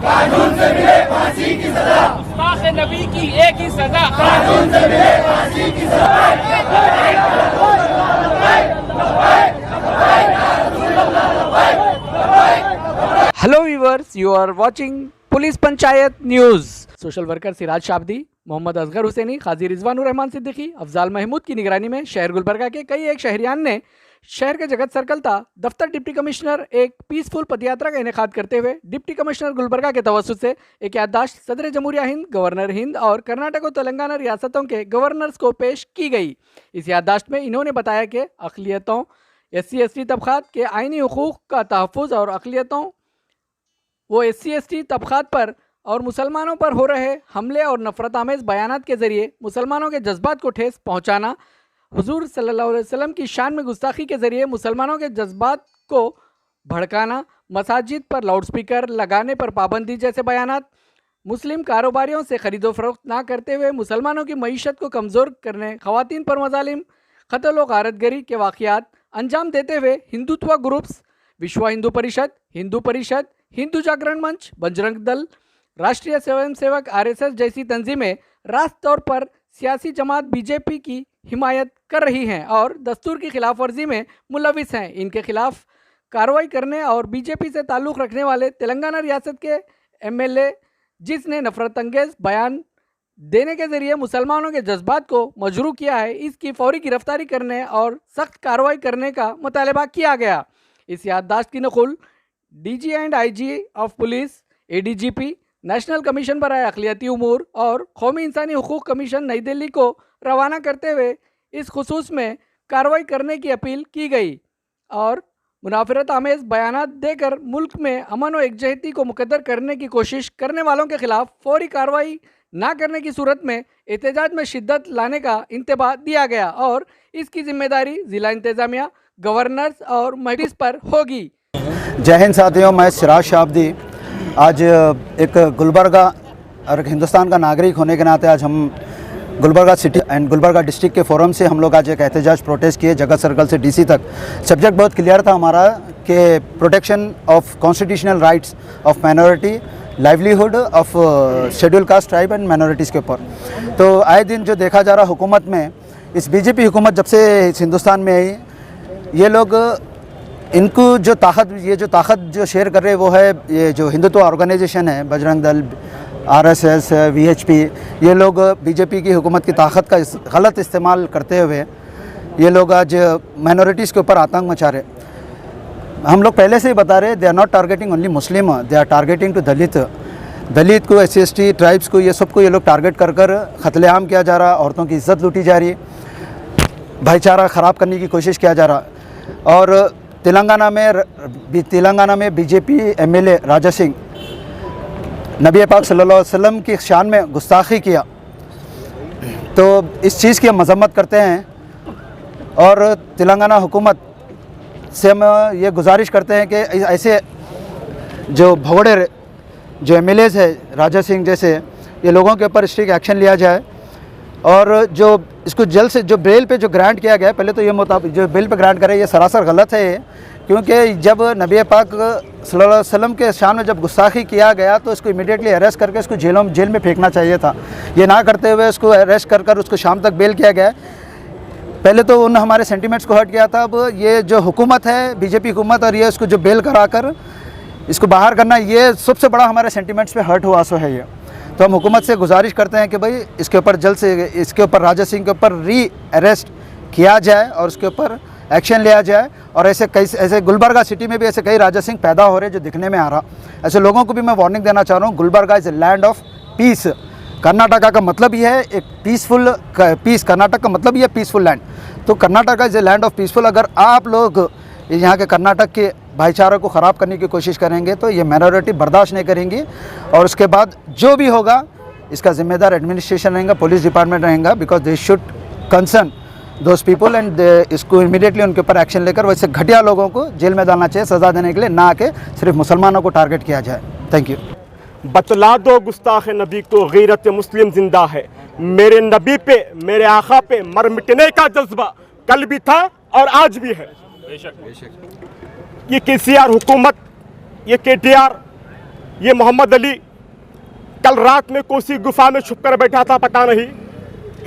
कानून से मिले फांसी की सजा, गुस्ताख नबी की एक ही सजा, कानून से मिले फांसी की सजा। Hello viewers, you are watching police panchayat news. Social worker Siraj Shabdi, Mohammad Asgar Husaini, Qazi Rizwanur Rahman Siddiqui, Afzal Mahmood की निगरानी में शहर गुलबर्गा के कई एक शहरियान ने शहर के जगत सर्कल था दफ्तर डिप्टी कमिश्नर एक पीसफुल पदयात्रा का इनेकाद करते हुए डिप्टी कमिश्नर गुलबर्गा के तवस्सुत से एक याददाश्त सदर जमहूरिया हिंद, गवर्नर हिंद और कर्नाटक और तेलंगाना रियासतों के गवर्नर्स को पेश की गई। इस याददाश्त में इन्होंने बताया कि अक़लियतों, SC/ST तबक़ात के आइनी हुकूक़ का तहफ़्फ़ुज़ और अक़लियतों वो SC/ST तबक़ात पर और मुसलमानों पर हो रहे हमले और नफ़रत आमेज़ बयानात के ज़रिए मुसलमानों के जज्बात को ठेस पहुँचाना, हुज़ूर सल्लल्लाहु अलैहि वसल्लम की शान में गुस्ताखी के ज़रिए मुसलमानों के जज्बात को भड़काना, मसाजिद पर लाउडस्पीकर लगाने पर पाबंदी जैसे बयानात, मुस्लिम कारोबारियों से ख़रीदो फ़रोख्त ना करते हुए मुसलमानों की मईशत को कमज़ोर करने, ख़वातीन पर मज़ालिम, क़त्ल व गारतगरी के वाक़यात अंजाम देते हुए हिंदुत्व ग्रुप्स, विश्व हिंदू परिषद, हिंदू जागरण मंच, बजरंग दल, राष्ट्रीय स्वयंसेवक RSS जैसी तंजीमें रास्त तौर पर सियासी जमात BJP की हिमायत कर रही हैं और दस्तूर की खिलाफ वर्जी में मुलविस हैं। इनके खिलाफ कार्रवाई करने और BJP से ताल्लुक़ रखने वाले तेलंगाना रियासत के MLA जिसने नफरत अंगेज़ बयान देने के ज़रिए मुसलमानों के जज्बात को मजरूह किया है, इसकी फौरी गिरफ्तारी करने और सख्त कार्रवाई करने का मुतालबा किया गया। इस याददाश्त की नकुल DG and IG of police, ADGP, national commission बराए अक़लियती उमूर और कौमी इंसानी हुकूक़ कमीशन नई दिल्ली को रवाना करते हुए इस खुसूस में कार्रवाई करने की अपील की गई और मुनाफरत आमेज़ बयानात देकर मुल्क में अमन व एकजहती को मुकद्दर करने की कोशिश करने वालों के खिलाफ फौरी कार्रवाई ना करने की सूरत में एहतजाज में शिद्दत लाने का इंतबाह दिया गया और इसकी जिम्मेदारी ज़िला इंतज़ामिया, गवर्नर्स और महडिस पर होगी। जय हिंद साथियों, मैं सिराज शाब्दी। आज एक गुलबर्गा और एक हिंदुस्तान का नागरिक होने के नाते आज हम Gulbarga city and Gulbarga district के फोरम से हम लोग आज एक एहतजाज प्रोटेस्ट किए जगत सर्कल से DC तक। सब्जेक्ट बहुत क्लियर था हमारा कि protection of constitutional rights of minority, livelihood of schedule caste, tribe and minorities के ऊपर। तो आए दिन जो देखा जा रहा हुकूमत में, इस BJP हुकूमत जब से इस हिंदुस्तान में आई, ये लोग इनको जो ताकत जो शेयर कर रहे हैं वो है ये जो हिंदुत्व ऑर्गेनाइजेशन है, बजरंग दल, RSS, VHP, ये लोग BJP की हुकूमत की ताकत का गलत इस्तेमाल करते हुए ये लोग आज माइनॉरिटीज़ के ऊपर आतंक मचा रहे। हम लोग पहले से ही बता रहे, they are not targeting only Muslim, they are targeting to Dalit को, SC/ST ट्राइब्स को, ये सबको ये लोग टारगेट कर कत्लेआम किया जा रहा, औरतों की इज्जत लूटी जा रही, भाईचारा ख़राब करने की कोशिश किया जा रहा। और तेलंगाना में BJP MLA राजा सिंह नबी पाक सल्लल्लाहु अलैहि वसल्लम की शान में गुस्ताखी किया, तो इस चीज़ की हम मजम्मत करते हैं और तेलंगाना हुकूमत से हम ये गुजारिश करते हैं कि ऐसे जो भगोड़े जो MLAs है राजा सिंह जैसे, ये लोगों के ऊपर स्ट्रिक्ट एक्शन लिया जाए और जो इसको जल्द से जो बेल पे जो ग्रांट किया गया है, पहले तो ये मुताबिक जो बेल पे ग्रांट करे ये सरासर गलत है ये, क्योंकि जब नबी पाक सल्लल्लाहु अलैहि वसल्लम के शान में जब गुस्ताखी किया गया तो इसको इमीडिएटली अरेस्ट करके इसको जेल में फेंकना चाहिए था। ये ना करते हुए उसको अरेस्ट कर उसको शाम तक बेल किया गया। पहले तो उन हमारे सेंटिमेंट्स को हर्ट किया था। अब ये जो हुकूमत है BJP हुकूमत और ये उसको जो बेल करा कर इसको बाहर करना, ये सबसे बड़ा हमारे सेंटिमेंट्स पे हर्ट हुआ सो है ये। तो हम हुकूमत से गुजारिश करते हैं कि भाई इसके ऊपर जल्द से इसके ऊपर राजा सिंह के ऊपर अरेस्ट किया जाए और उसके ऊपर एक्शन लिया जाए। और ऐसे गुलबर्गा सिटी में भी ऐसे कई राजा सिंह पैदा हो रहे जो दिखने में आ रहा। ऐसे लोगों को भी मैं वार्निंग देना चाह रहा हूँ, Gulbarga is a land of peace. Karnataka का मतलब ये है एक पीसफुल पीस, कर्नाटक का मतलब ये है पीसफुल लैंड। तो Karnataka is a land of peaceful. अगर आप लोग यहाँ के कर्नाटक के भाईचारा को ख़राब करने की कोशिश करेंगे तो ये माइनॉरिटी बर्दाश्त नहीं करेंगी और उसके बाद जो भी होगा इसका जिम्मेदार एडमिनिस्ट्रेशन रहेगा, पुलिस डिपार्टमेंट रहेगा, because they should concern those people and इसको इमीडिएटली उनके ऊपर एक्शन लेकर वैसे घटिया लोगों को जेल में डालना चाहिए सज़ा देने के लिए, ना कि सिर्फ मुसलमानों को टारगेट किया जाए। Thank you. बतला दो गुस्ताख नबी को गैरत मुस्लिम जिंदा है। मेरे नबी पे, मेरे आका पे मर मिटने का जज्बा कल भी था और आज भी है। ये KCR हुकूमत, ये KTR ये मोहम्मद अली कल रात में कोसी गुफा में छुप कर बैठा था, पता नहीं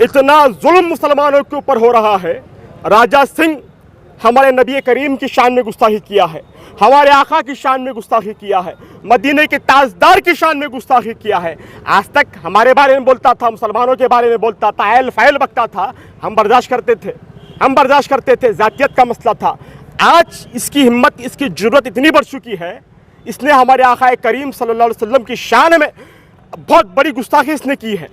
इतना जुल्म मुसलमानों के ऊपर हो रहा है। राजा सिंह हमारे नबी करीम की शान में गुस्ताखी किया है, हमारे आका की शान में गुस्ताखी किया है, मदीने के ताजदार की शान में गुस्ताखी किया है। आज तक हमारे बारे में बोलता था, मुसलमानों के बारे में बोलता था, ऐल फैल बकता था, हम बर्दाश्त करते थे, जातियत का मसला था। आज इसकी हिम्मत, इसकी ज़रूरत इतनी बढ़ चुकी है, इसने हमारे आका करीम सल्लल्लाहु अलैहि वसल्लम की शान में बहुत बड़ी गुस्ताखी इसने की है।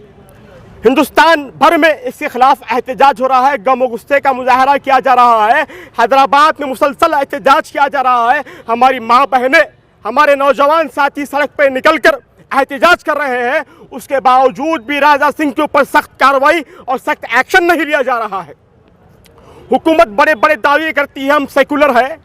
हिंदुस्तान भर में इसके खिलाफ एहतजाज हो रहा है, गम और गुस्से का मुजाहरा किया जा रहा है। हैदराबाद में मुसलसल एहतजाज किया जा रहा है। हमारी माँ बहनें, हमारे नौजवान साथी सड़क पर निकल कर एहतजाज कर रहे हैं, उसके बावजूद भी राजा सिंह के ऊपर सख्त कार्रवाई और सख्त एक्शन नहीं लिया जा रहा है। हुकूमत बड़े बड़े दावे करती है हम सेकुलर है,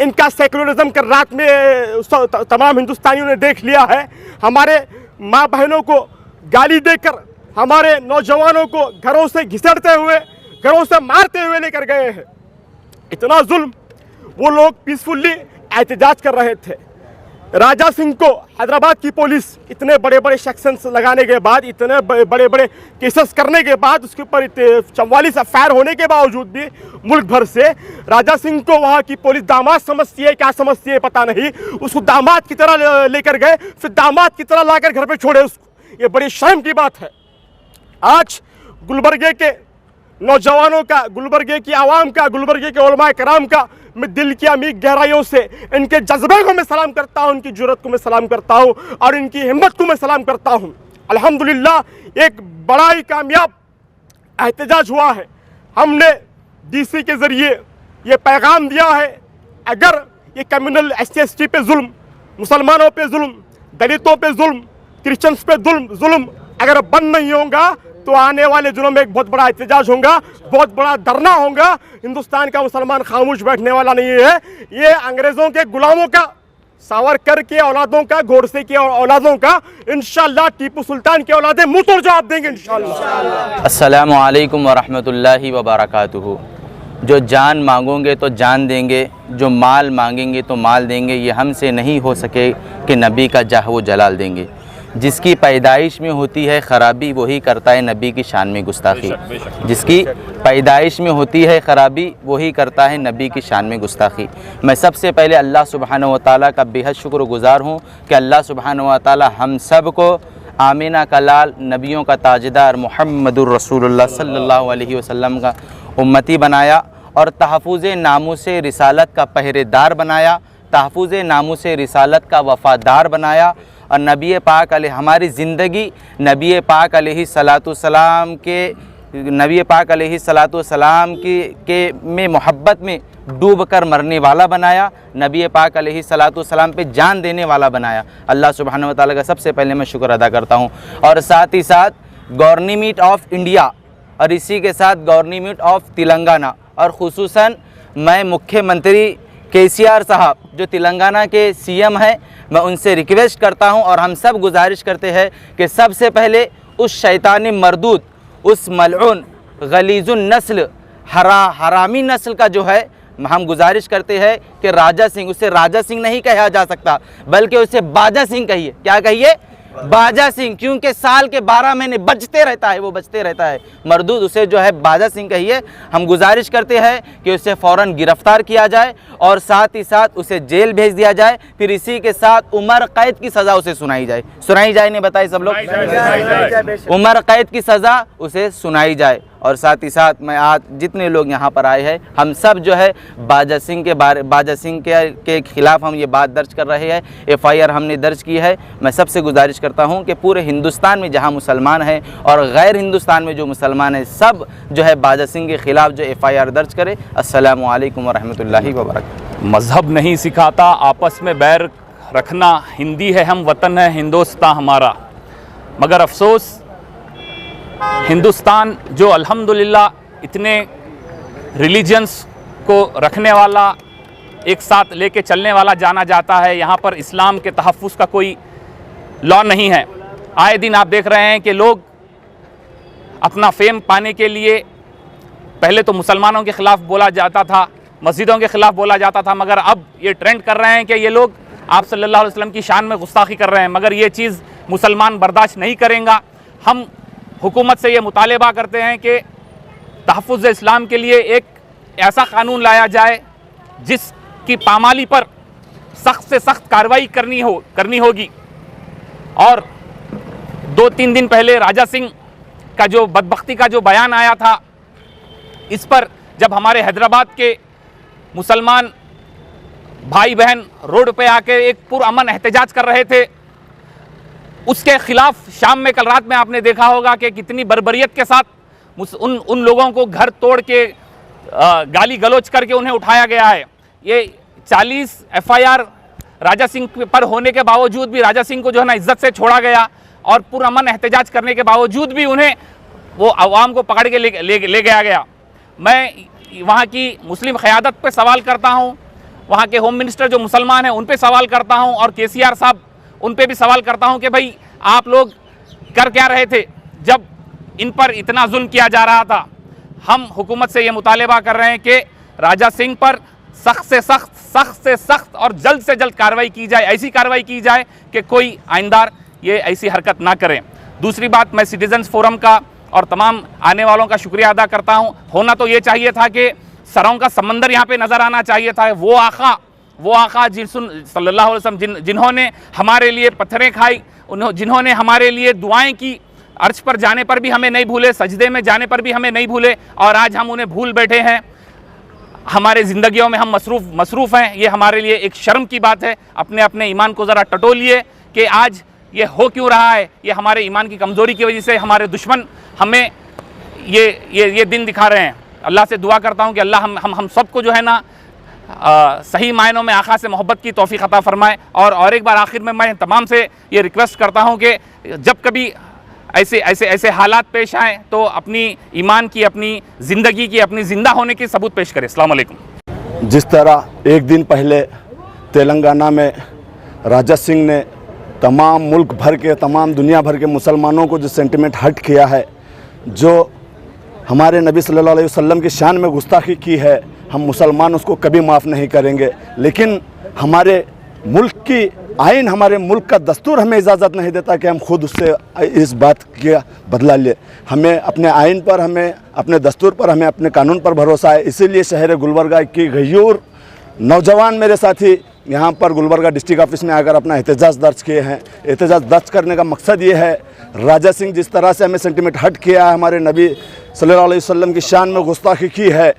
इनका सेकुलरिज्म कर रात में तमाम हिंदुस्तानियों ने देख लिया है। हमारे माँ बहनों को गाली देकर, हमारे नौजवानों को घरों से घिसड़ते हुए, घरों से मारते हुए लेकर गए हैं। इतना जुल्म, वो लोग पीसफुली एहतजाज कर रहे थे। राजा सिंह को हैदराबाद की पुलिस इतने बड़े बड़े सेक्शंस लगाने के बाद, इतने बड़े बड़े केसेस करने के बाद, उसके ऊपर 44 एफआईआर होने के बावजूद भी मुल्क भर से राजा सिंह को वहाँ की पुलिस दामाद समझती है, क्या समझती है पता नहीं, उसको दामाद की तरह लेकर गए, फिर दामाद की तरह लाकर घर पे छोड़े उसको। ये बड़ी शर्म की बात है। आज गुलबर्गे के नौजवानों का, गुलबर्गे की आवाम का, गुलबर्गे के उलमा कराम का मैं दिल की अमीर गहराइयों से इनके जज्बे को मैं सलाम करता हूँ, इनकी जुर्रत को मैं सलाम करता हूँ और इनकी हिम्मत को मैं सलाम करता हूँ। अल्हम्दुलिल्लाह एक बड़ा ही कामयाब एहतजाज हुआ है। हमने डीसी के ज़रिए ये पैगाम दिया है, अगर ये कम्युनल SC/ST पे जुल्म, मुसलमानों पे जुल्म, दलितों पे जुल्म, क्रिश्चियंस पे जुल्म अगर बंद नहीं होगा तो आने वाले दिनों में एक बहुत बड़ा एहतजाज होगा, बहुत बड़ा धरना होगा। हिंदुस्तान का मुसलमान खामोश बैठने वाला नहीं है। ये अंग्रेज़ों के गुलामों का, सावरकर के औलादों का, गोडसे के औलादों का, इंशाअल्लाह टीपू सुल्तान के औलादे मुंह तोड़ जवाब देंगे इंशाअल्लाह। अस्सलामु अलैकुम वरहमतुल्लाहि वबरकातुहू। जो जान मांगोगे तो जान देंगे, जो माल मांगेंगे तो माल देंगे। ये हमसे नहीं हो सके कि नबी का जाह वो जलाल देंगे। जिसकी पैदाइश में होती है ख़राबी वही करता है नबी की शान में गुस्ताखी। जिसकी पैदाइश में होती है ख़राबी वही करता है नबी की शान में गुस्ताखी। मैं सबसे पहले अल्लाह सुब्हानहू व तआला का बेहद शुक्रगुज़ार हूँ कि अल्लाह सुब्हानहू व तआला हम सब को आमीना का लाल, नबियों का ताजदार मुहम्मदुर रसूलुल्लाह सल्लल्लाहु अलैहि वसल्लम का उम्मती बनाया और तहफ़्फ़ुज़ नामूस रिसालत का पहरेदार बनाया, तहफ़्फ़ुज़ नामूस रिसालत का वफ़ादार बनाया। और नबी पाक अलैहि हमारी ज़िंदगी नबी पाक अलैहि सलातु सलाम के में मोहब्बत में डूब कर मरने वाला बनाया, नबी पाक अलैहि सलातु सलाम पे जान देने वाला बनाया। अल्लाह सुब्हानहू व तआला का सबसे पहले मैं शुक्र अदा करता हूँ। और साथ ही साथ गवर्नमेंट ऑफ इंडिया और इसी के साथ गवर्नमेंट ऑफ तेलंगाना और ख़ुसूसन मैं मुख्यमंत्री KCR साहब जो तेलंगाना के CM हैं, मैं उनसे रिक्वेस्ट करता हूं और हम सब गुजारिश करते हैं कि सबसे पहले उस शैतानी मरदूद, उस मलऊन गलीजुन नस्ल, हरामी नस्ल का जो है, हम गुजारिश करते हैं कि राजा सिंह, उसे राजा सिंह नहीं कहा जा सकता बल्कि उसे बाजा सिंह कहिए। क्या कहिए? बाजा सिंह, क्योंकि साल के 12 महीने बजते रहता है, वो बजते रहता है मरदूद, उसे जो है बाजा सिंह कहिए। हम गुजारिश करते हैं कि उसे फ़ौरन गिरफ़्तार किया जाए और साथ ही साथ उसे जेल भेज दिया जाए, फिर इसी के साथ उम्र कैद की सज़ा उसे सुनाई जाए। नहीं बताए सब लोग? उम्र कैद की सज़ा उसे सुनाई जाए। और साथ ही साथ मैं आज जितने लोग यहाँ पर आए हैं, हम सब जो है बाजा सिंह के ख़िलाफ़ हम ये बात दर्ज कर रहे हैं, FIR हमने दर्ज की है। मैं सबसे गुजारिश करता हूँ कि पूरे हिंदुस्तान में जहाँ मुसलमान हैं और गैर हिंदुस्तान में जो मुसलमान हैं, सब जो है बाजा सिंह के ख़िलाफ़ जो FIR दर्ज करे। अस्सलामु अलैकुम वरहमतुल्लाहि वबरकातुहू। मज़हब नहीं सिखाता आपस में बैर रखना, हिंदी है हम वतन है हिंदुस्तान हमारा। मगर अफसोस हिंदुस्तान जो अल्हम्दुलिल्लाह इतने रिलीजन्स को रखने वाला, एक साथ लेके चलने वाला जाना जाता है, यहाँ पर इस्लाम के तहफ़्फ़ुज़ का कोई लॉ नहीं है। आए दिन आप देख रहे हैं कि लोग अपना फेम पाने के लिए पहले तो मुसलमानों के ख़िलाफ़ बोला जाता था, मस्जिदों के ख़िलाफ़ बोला जाता था, मगर अब ये ट्रेंड कर रहे हैं कि ये लोग आप सल्लल्लाहु अलैहि वसल्लम की शान में गुस्ताखी कर रहे हैं, मगर ये चीज़ मुसलमान बर्दाश्त नहीं करेंगे। हम हुकूमत से ये मुतालबा करते हैं कि तहफ़्फ़ुज़ इस्लाम के लिए एक ऐसा कानून लाया जाए जिसकी पामाली पर सख्त से सख्त कार्रवाई करनी होगी। और 2-3 दिन पहले राजा सिंह का जो बदबख्ती का जो बयान आया था, इस पर जब हमारे हैदराबाद के मुसलमान भाई बहन रोड पे आके एक पुरअमन एहतजाज कर रहे थे, उसके खिलाफ शाम में कल रात में आपने देखा होगा कि कितनी बर्बरियत के साथ उन लोगों को घर तोड़ के गाली गलौज करके उन्हें उठाया गया है। ये 40 FIR राजा सिंह पर होने के बावजूद भी राजा सिंह को जो है ना इज्जत से छोड़ा गया, और पुरअमन एहतजाज करने के बावजूद भी उन्हें वो अवाम को पकड़ के ले गया। मैं वहाँ की मुस्लिम क़यादत पे सवाल करता हूँ, वहाँ के होम मिनिस्टर जो मुसलमान हैं उन पे सवाल करता हूँ, और KCR साहब उन पे भी सवाल करता हूँ कि भाई आप लोग कर क्या रहे थे जब इन पर इतना जुल्म किया जा रहा था। हम हुकूमत से ये मुतालबा कर रहे हैं कि राजा सिंह पर सख्त से सख्त और जल्द से जल्द कार्रवाई की जाए, ऐसी कार्रवाई की जाए कि कोई आइंदार ये ऐसी हरकत ना करें। दूसरी बात, मैं सिटीजन्स फोरम का और तमाम आने वालों का शुक्रिया अदा करता हूँ। होना तो ये चाहिए था कि सरों का समंदर यहाँ पे नज़र आना चाहिए था। वो आका सल्लल्लाहु अलैहि वसल्लम जिन्होंने हमारे लिए पत्थरें खाई, जिन्होंने हमारे लिए दुआएं की, अर्श पर जाने पर भी हमें नहीं भूले, सजदे में जाने पर भी हमें नहीं भूले, और आज हम उन्हें भूल बैठे हैं। हमारे ज़िंदगियों में हम मसरूफ़ हैं। ये हमारे लिए एक शर्म की बात है। अपने ईमान को ज़रा टटोलिए कि आज ये हो क्यों रहा है। ये हमारे ईमान की कमज़ोरी की वजह से हमारे दुश्मन हमें ये दिन दिखा रहे हैं। अल्लाह से दुआ करता हूँ कि अल्लाह हम सबको जो है ना सही मायनों में आका से मोहब्बत की तौफीक अता फरमाए। और एक बार आखिर में मैं तमाम से ये रिक्वेस्ट करता हूँ कि जब कभी ऐसे हालात पेश आए तो अपनी ईमान की, अपनी ज़िंदगी की, अपनी ज़िंदा होने की सबूत पेश करें। अस्सलाम वालेकुम। जिस तरह एक दिन पहले तेलंगाना में राजा सिंह ने तमाम मुल्क भर के, तमाम दुनिया भर के मुसलमानों को जो सेंटिमेंट हर्ट किया है, जो हमारे नबी सल्लल्लाहु अलैहि वसल्लम की शान में गुस्ताखी की है, हम मुसलमान उसको कभी माफ़ नहीं करेंगे। लेकिन हमारे मुल्क की आइन, हमारे मुल्क का दस्तूर हमें इजाज़त नहीं देता कि हम खुद उससे इस बात का बदला ले। हमें अपने आइन पर, हमें अपने दस्तूर पर, हमें अपने कानून पर भरोसा है। इसीलिए शहर गुलबर्गा की गयूर नौजवान मेरे साथी यहाँ पर गुलबर्गा डिस्ट्रिक्ट ऑफिस में आकर अपना एहतजाज दर्ज किए हैं। एहतजाज दर्ज करने का मकसद ये है, राजा सिंह जिस तरह से हमें सेंटिमेंट हट किया है, हमारे नबी सल्लल्लाहु अलैहि वसल्लम की शान में गुस्ताखी की है,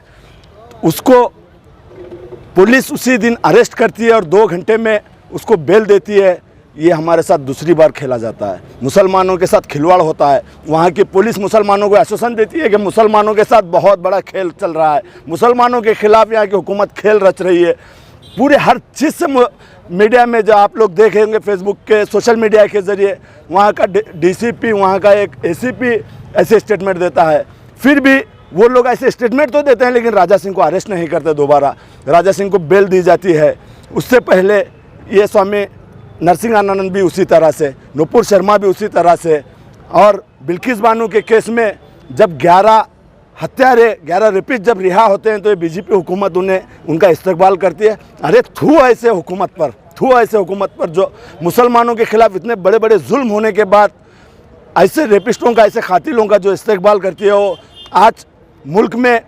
उसको पुलिस उसी दिन अरेस्ट करती है और 2 घंटे में उसको बेल देती है। ये हमारे साथ दूसरी बार खेला जाता है, मुसलमानों के साथ खिलवाड़ होता है। वहाँ की पुलिस मुसलमानों को आश्वासन देती है कि मुसलमानों के साथ बहुत बड़ा खेल चल रहा है, मुसलमानों के खिलाफ यहाँ की हुकूमत खेल रच रही है। पूरे हर चीज़ से मीडिया में जो आप लोग देखेंगे, फेसबुक के, सोशल मीडिया के ज़रिए, वहाँ का DCP, वहाँ का एक ACP ऐसे स्टेटमेंट देता है। फिर भी वो लोग ऐसे स्टेटमेंट तो देते हैं लेकिन राजा सिंह को अरेस्ट नहीं करते। दोबारा राजा सिंह को बेल दी जाती है। उससे पहले ये स्वामी नरसिंहानंद भी उसी तरह से, नुपुर शर्मा भी उसी तरह से, और बिल्किस बानो के केस में जब 11 हत्यारे, 11 रेपिस्ट जब रिहा होते हैं तो ये BJP हुकूमत उनका इस्तकबाल करती है। अरे थू ऐसे हुकूमत पर जो मुसलमानों के खिलाफ इतने बड़े बड़े जुल्म होने के बाद ऐसे रेपिस्टों का, ऐसे कातिलों का जो इस्तकबाल करती है। वो आज मुल्क में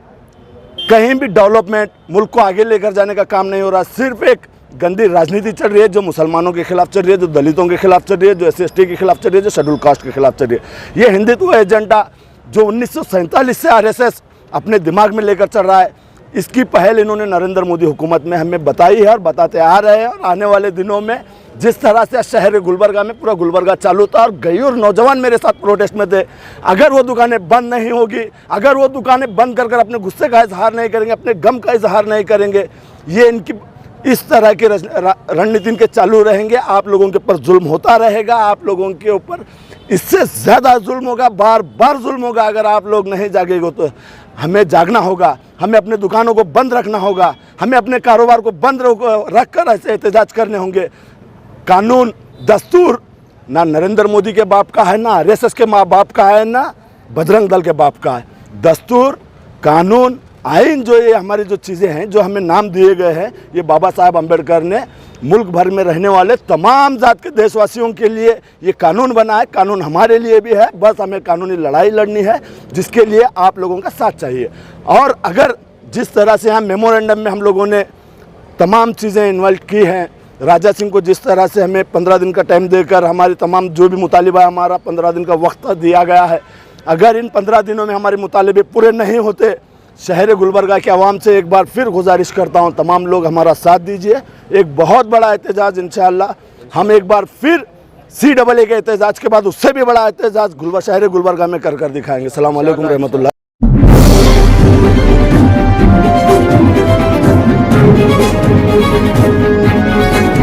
कहीं भी डेवलपमेंट, मुल्क को आगे लेकर जाने का काम नहीं हो रहा। सिर्फ एक गंदी राजनीति चल रही है जो मुसलमानों के खिलाफ चल रही है, जो दलितों के खिलाफ चल रही है, जो SC/ST के खिलाफ चल रही है, जो शेड्यूल कास्ट के खिलाफ चल रही है। ये हिंदुत्व एजेंडा जो 1947 से RSS अपने दिमाग में लेकर चल रहा है, इसकी पहल इन्होंने नरेंद्र मोदी हुकूमत में हमें बताई है और बताते आ रहे हैं। और आने वाले दिनों में जिस तरह से शहर गुलबर्गा में पूरा गुलबर्गा चालू था और गयूर नौजवान मेरे साथ प्रोटेस्ट में थे, अगर वो दुकानें बंद नहीं होगी, अगर वो दुकानें बंद कर अपने गुस्से का इजहार नहीं करेंगे, अपने गम का इजहार नहीं करेंगे, ये इनकी इस तरह की रणनीति इनके चालू रहेंगे। आप लोगों के ऊपर जुल्म होता रहेगा, आप लोगों के ऊपर इससे ज़्यादा जुल्म होगा, बार बार जुल्म होगा। अगर आप लोग नहीं जागेंगे तो हमें जागना होगा, हमें अपने दुकानों को बंद रखना होगा, हमें अपने कारोबार को बंद रख कर ऐसे एहतजाज करने होंगे। कानून, दस्तूर ना नरेंद्र मोदी के बाप का है, ना RSS के माँ बाप का है, ना बजरंग दल के बाप का है। दस्तूर, कानून, आइन, जो ये हमारी जो चीज़ें हैं, जो हमें नाम दिए गए हैं, ये बाबा साहब अम्बेडकर ने मुल्क भर में रहने वाले तमाम जात के देशवासियों के लिए ये कानून बना है। कानून हमारे लिए भी है, बस हमें कानूनी लड़ाई लड़नी है, जिसके लिए आप लोगों का साथ चाहिए। और अगर जिस तरह से यहाँ मेमोरेंडम में हम लोगों ने तमाम चीज़ें इन्वॉल्व की हैं, राजा सिंह को जिस तरह से हमें 15 दिन का टाइम देकर हमारी तमाम जो भी मुतालिबा, हमारा 15 दिन का वक्त दिया गया है, अगर इन 15 दिनों में हमारे मुतालिबे पूरे नहीं होते, शहर गुलबर्गा के आवाम से एक बार फिर गुजारिश करता हूं, तमाम लोग हमारा साथ दीजिए। एक बहुत बड़ा एहतजाज इंशाअल्लाह हम एक बार फिर CAA के एहतजाज के बाद उससे भी बड़ा एहतजाज शहर गुलबर्गा में कर दिखाएंगे। अस्सलाम वालेकुम रहमतुल्लाह।